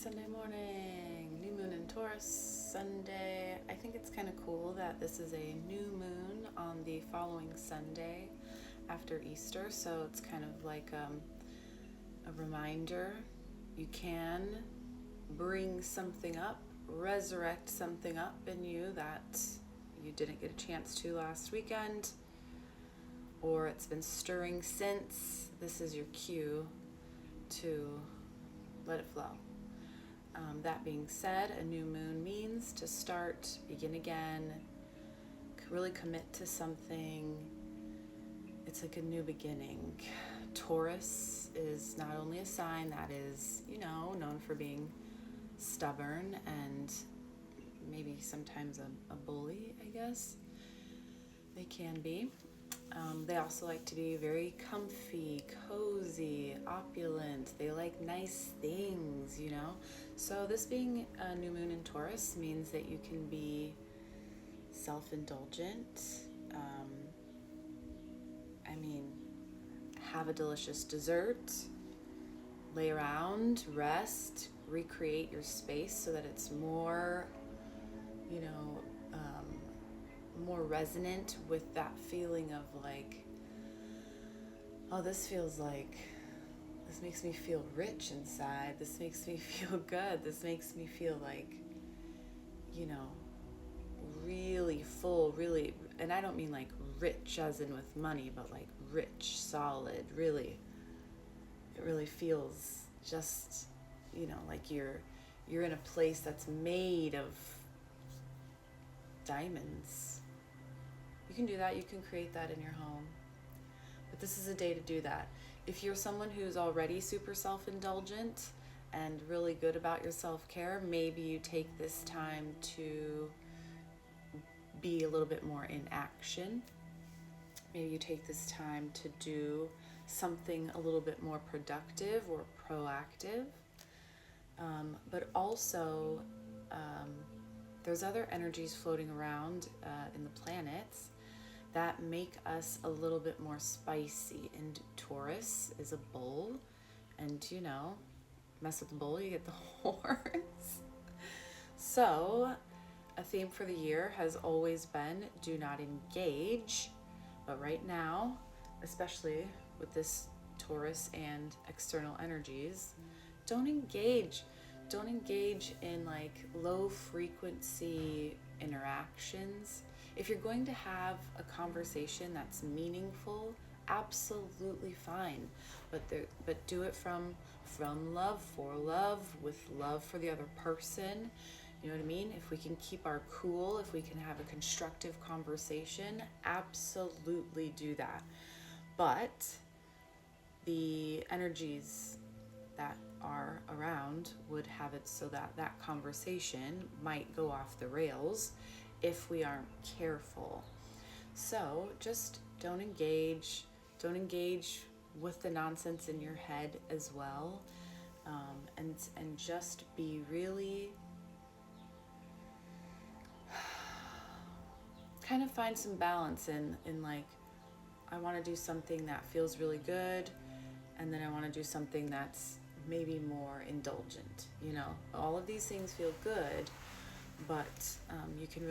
Sunday morning, new moon in Taurus, Sunday. I think it's kind of cool that this is a new moon on the following Sunday after Easter, so it's kind of like a reminder. You can bring something up, resurrect something up in you that you didn't get a chance to last weekend, or it's been stirring since. This is your cue to let it flow. That being said, a new moon means to start, begin again, really commit to something. It's like a new beginning. Taurus is not only a sign that is, known for being stubborn and maybe sometimes a bully, I guess. They can be. They also like to be very comfy, cozy, opulent. They like nice things, So this being a new moon in Taurus means that you can be self-indulgent. Have a delicious dessert, lay around, rest, recreate your space so that it's more, more resonant with that feeling of like, oh, this makes me feel rich inside. This makes me feel good. This makes me feel like, really full, really, and I don't mean like rich as in with money, but like rich, solid, really, it really feels just, like you're in a place that's made of diamonds. You can do that. You can create that in your home. But this is a day to do that. If you're someone who's already super self-indulgent and really good about your self-care, maybe you take this time to be a little bit more in action. Maybe you take this time to do something a little bit more productive or proactive. But also, there's other energies floating around in the planets that make us a little bit more spicy. And Taurus is a bull, and mess with the bull, you get the horns. So a theme for the year has always been do not engage, but right now, especially with this Taurus and external energies, don't engage in like low frequency interactions. If you're going to have a conversation that's meaningful, absolutely fine, but do it from love, for love, with love for the other person. You know what I mean? If we can keep our cool, if we can have a constructive conversation, absolutely do that. But the energies that are around would have it so that that conversation might go off the rails if we aren't careful. So just don't engage with the nonsense in your head as well, and just be really kind of find some balance in like, I want to do something that feels really good, and then I want to do something that's maybe more indulgent. All of these things feel good, but you can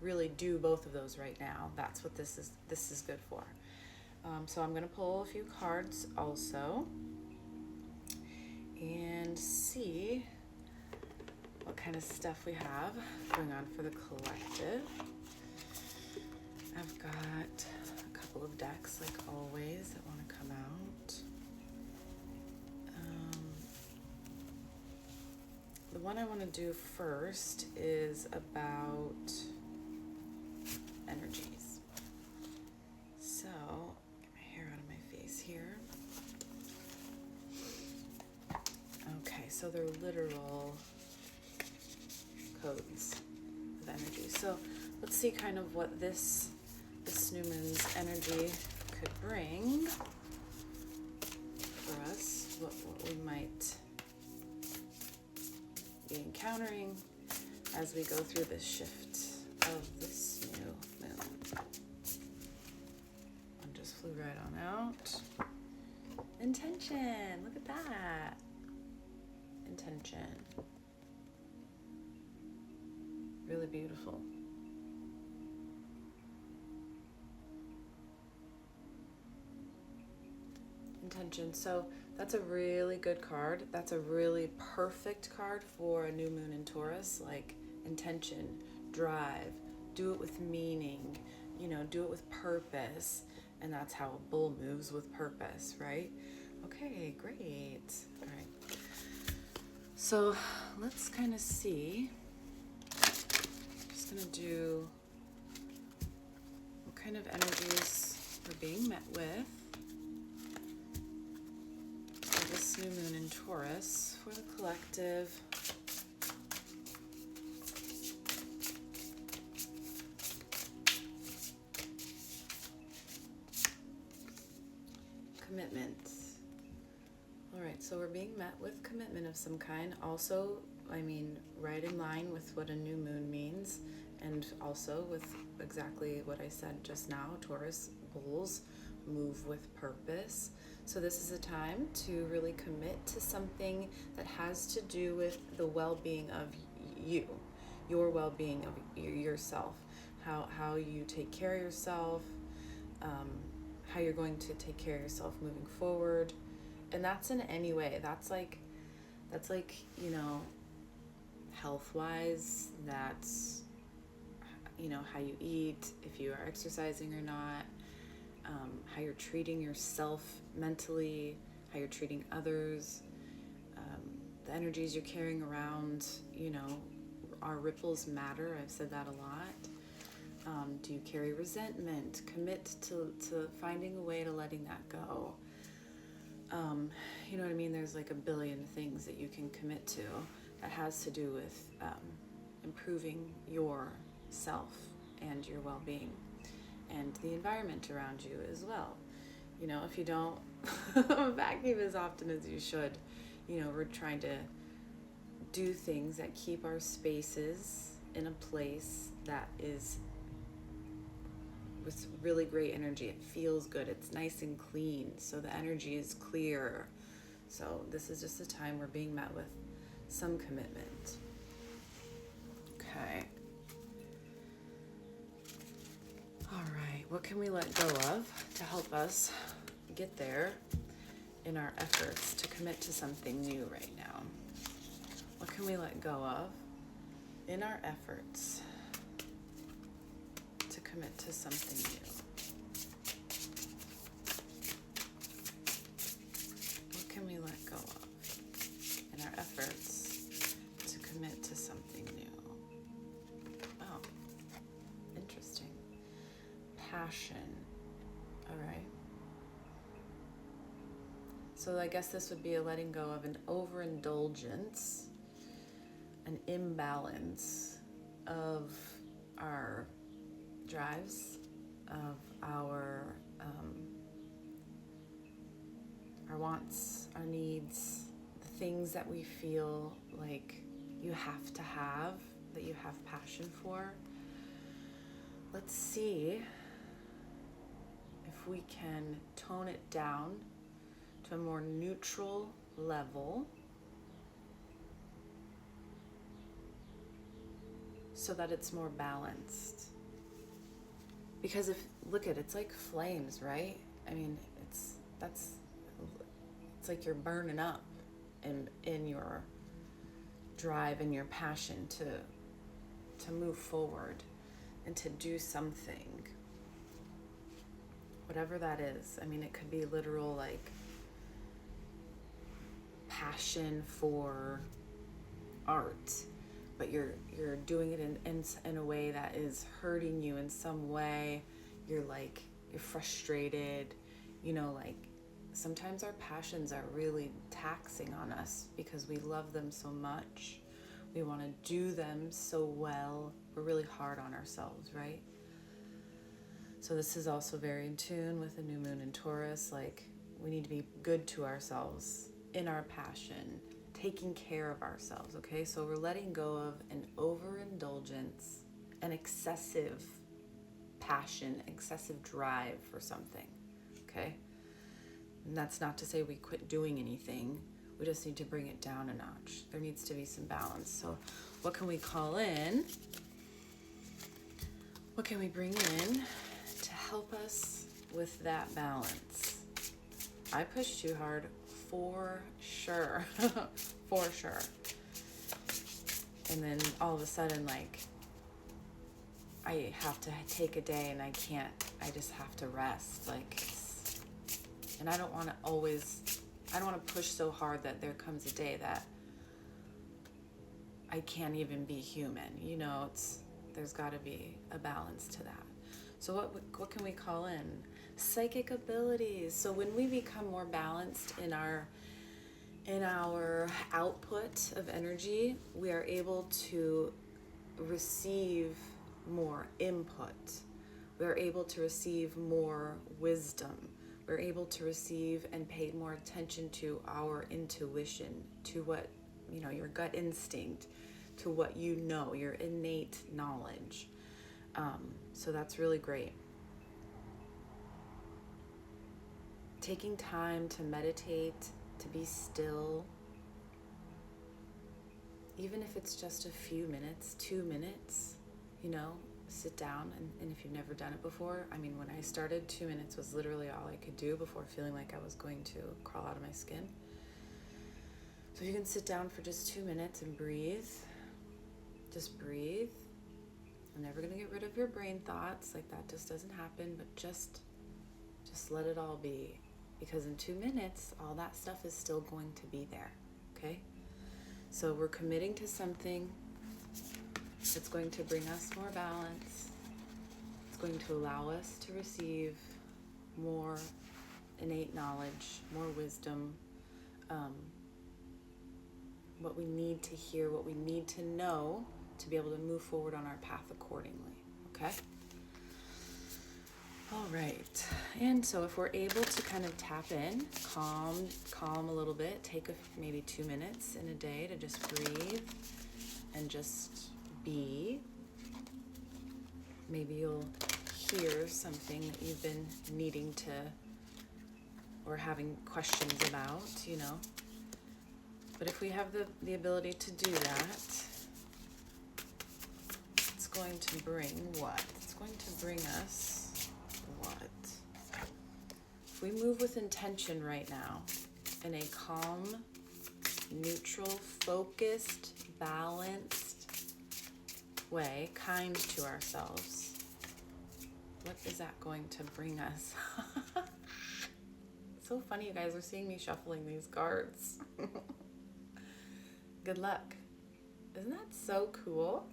really do both of those right now. That's what this is good for. So I'm going to pull a few cards also and see what kind of stuff we have going on for the collective. I've got a couple of decks, like always, that want to come out. The one I want to do first is about energies. So, get my hair out of my face here. Okay, so they're literal codes of energy. So let's see kind of what this new moon's energy could bring for us, what we might be encountering as we go through this shift of this new moon. One just flew right on out. Intention, look at that. Intention. intention. Really beautiful. Intention. So that's a really good card. That's a really perfect card for a new moon in Taurus. Like intention, drive, do it with meaning, do it with purpose. And that's how a bull moves, with purpose, right? Okay, great. All right. So let's kind of see. Just going to do what kind of energies we're being met with for this new moon in Taurus for the collective. Commitment. All right, so we're being met with commitment of some kind. Also, right in line with what a new moon means, and also with exactly what I said just now. Taurus bulls move with purpose. So this is a time to really commit to something that has to do with the well-being of you, your well-being of yourself, how you take care of yourself, how you're going to take care of yourself moving forward. And that's in any way. That's like health-wise, that's how you eat, if you are exercising or not, how you're treating yourself mentally, how you're treating others, the energies you're carrying around. Our ripples matter. I've said that a lot. Do you carry resentment? Commit to finding a way to letting that go. You know what I mean? There's like a billion things that you can commit to that has to do with improving yourself and your well-being and the environment around you as well. If you don't vacuum as often as you should, we're trying to do things that keep our spaces in a place that is with really great energy. It feels good. It's nice and clean. So the energy is clear. So this is just a time we're being met with some commitment. Okay. All right. What can we let go of to help us get there in our efforts to commit to something new right now? What can we let go of in our efforts to commit to something new? What can we let go of in our efforts to commit to something new? Oh, interesting. Passion. All right. So I guess this would be a letting go of an overindulgence, an imbalance of our drives, of our wants, our needs, the things that we feel like you have to have, that you have passion for. Let's see if we can tone it down to a more neutral level so that it's more balanced. Because it's like flames, right? It's like you're burning up in your drive and your passion to move forward and to do something. Whatever that is. It could be literal, like, passion for art, but you're doing it in a way that is hurting you in some way. You're frustrated, like sometimes our passions are really taxing on us because we love them so much. We want to do them so well. We're really hard on ourselves, right? So this is also very in tune with the new moon in Taurus. Like, we need to be good to ourselves in our passion, taking care of ourselves, okay? So we're letting go of an overindulgence, an excessive passion, excessive drive for something, okay? And that's not to say we quit doing anything. We just need to bring it down a notch. There needs to be some balance. So what can we call in? What can we bring in to help us with that balance? I push too hard, for sure. For sure. And then all of a sudden, like, I have to take a day and I just have to rest. Like, and I don't want to push so hard that there comes a day that I can't even be human. You know, there's got to be a balance to that. So what can we call in? Psychic abilities. So when we become more balanced in our output of energy, we are able to receive more input. We are able to receive more wisdom. We're able to receive and pay more attention to our intuition, to what, your gut instinct, to what your innate knowledge. So that's really great. Taking time to meditate, to be still, even if it's just a few minutes, 2 minutes, sit down. And if you've never done it before, when I started, 2 minutes was literally all I could do before feeling like I was going to crawl out of my skin. So you can sit down for just 2 minutes and breathe. Just breathe. I'm never going to get rid of your brain thoughts. Like, that just doesn't happen, but just let it all be. Because in 2 minutes, all that stuff is still going to be there, okay? So we're committing to something that's going to bring us more balance. It's going to allow us to receive more innate knowledge, more wisdom, what we need to hear, what we need to know to be able to move forward on our path accordingly, okay? All right, and so if we're able to kind of tap in, calm a little bit, take maybe 2 minutes in a day to just breathe and just be. Maybe you'll hear something that you've been needing to or having questions about, But if we have the ability to do that, it's going to bring what? It's going to bring us what? If we move with intention right now, in a calm, neutral, focused, balanced way, kind to ourselves, what is that going to bring us? So funny, you guys are seeing me shuffling these cards. Good luck. Isn't that so cool?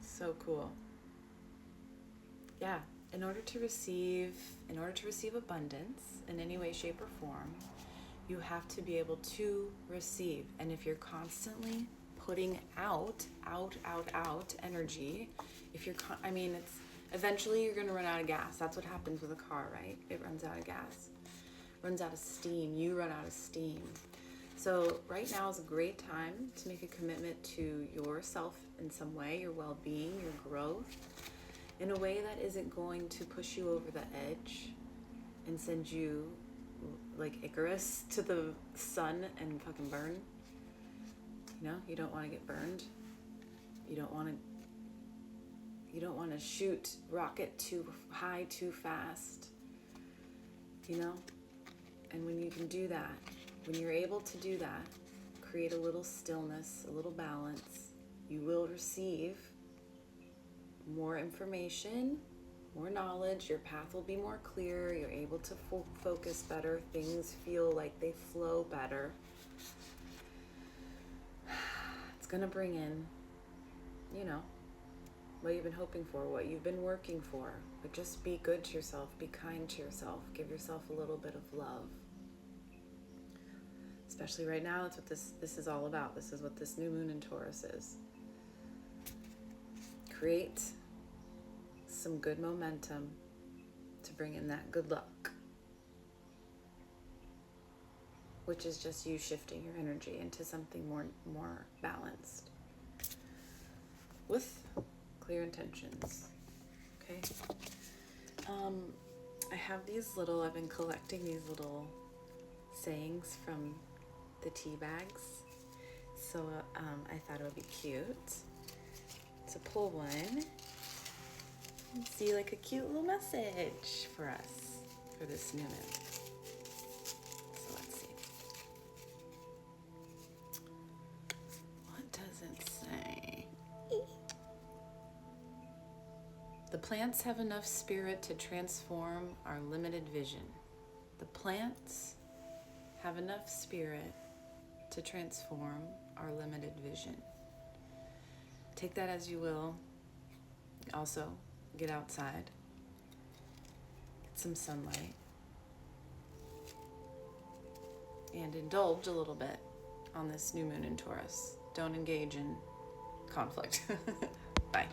So cool. Yeah, in order to receive abundance in any way, shape, or form, you have to be able to receive. And if you're constantly putting out energy, eventually you're going to run out of gas. That's what happens with a car, right? It runs out of gas, runs out of steam. You run out of steam. So right now is a great time to make a commitment to yourself in some way, your well-being, your growth, in a way that isn't going to push you over the edge and send you like Icarus to the sun and fucking burn. You don't want to get burned. You don't want to shoot rocket too high, too fast. And when you can do that, when you're able to do that, create a little stillness, a little balance, you will receive more information, more knowledge, your path will be more clear, you're able to focus better, things feel like they flow better. It's going to bring in, what you've been hoping for, what you've been working for. But just be good to yourself, be kind to yourself, give yourself a little bit of love. Especially right now, that's what this is all about. This is what this new moon in Taurus is. Create some good momentum to bring in that good luck, which is just you shifting your energy into something more balanced with clear intentions. Okay. I've been collecting these little sayings from the tea bags. So I thought it would be cute to pull one and see like a cute little message for us for this new moon. So let's see. What does it say? The plants have enough spirit to transform our limited vision. The plants have enough spirit to transform our limited vision. Take that as you will. Also, get outside, get some sunlight, and indulge a little bit on this new moon in Taurus. Don't engage in conflict. Bye.